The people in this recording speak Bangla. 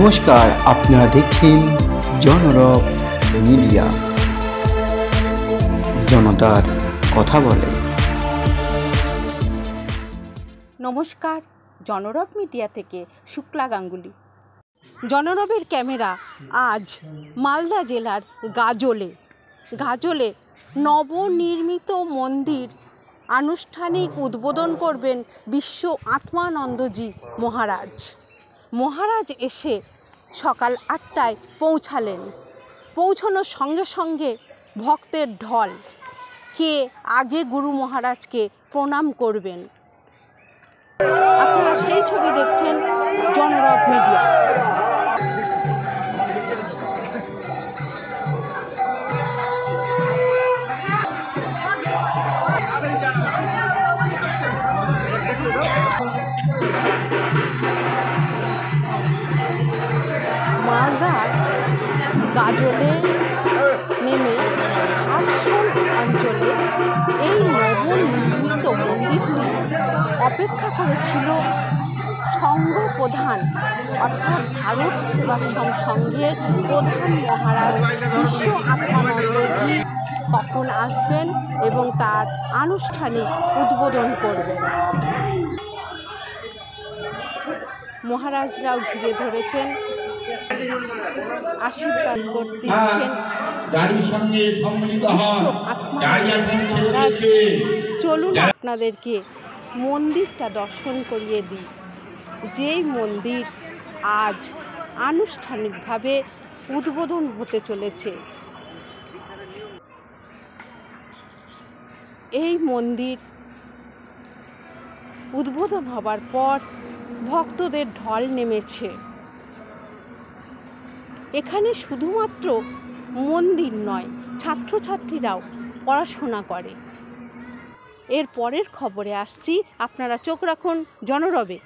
নমস্কার, আপনারা দেখছেন জনরব মিডিয়া। জনতার কথা বলে। নমস্কার, জনরব মিডিয়া থেকে শুক্লা গাঙ্গুলি। জনরবের ক্যামেরা আজ মালদা জেলার গাজলে নবনির্মিত মন্দির আনুষ্ঠানিক উদ্বোধন করবেন বিশ্ব আত্মানন্দজি মহারাজ এসে সকাল 8টায় পৌঁছালেন। পৌঁছানোর সঙ্গে সঙ্গে ভক্তের ঢল। কে আগে গুরু মহারাজকে প্রণাম করবেন, আপনারা সেই ছবি দেখছেন জনরব মিডিয়া। মালদার গাজলে নেমে ঘাটশোল অঞ্চলে এই নবনির্মিত মন্দিরটি অপেক্ষা করেছিল সংঘ প্রধান অর্থাৎ ভারত সেবাশ্রম সংঘের প্রধান মহারাজ বিশ্ব আত্মানন্দজি কখন আসবেন এবং তার আনুষ্ঠানিক উদ্বোধন করবেন। মহারাজরাও ঘিরে ধরেছেন, আশীর্বাদ দিচ্ছেন। চলুন আপনাদেরকে মন্দিরটা দর্শন করিয়ে দিই, যেই মন্দির আজ আনুষ্ঠানিকভাবে উদ্বোধন হতে চলেছে। এই মন্দির উদ্বোধন হবার পর ভক্তদের ঢল নেমেছে। এখানে শুধুমাত্র মন্দির নয়, ছাত্রছাত্রীরাও পড়াশোনা করে। এর পরের খবরে আসছি, আপনারা চোখ রাখুন জনরবে।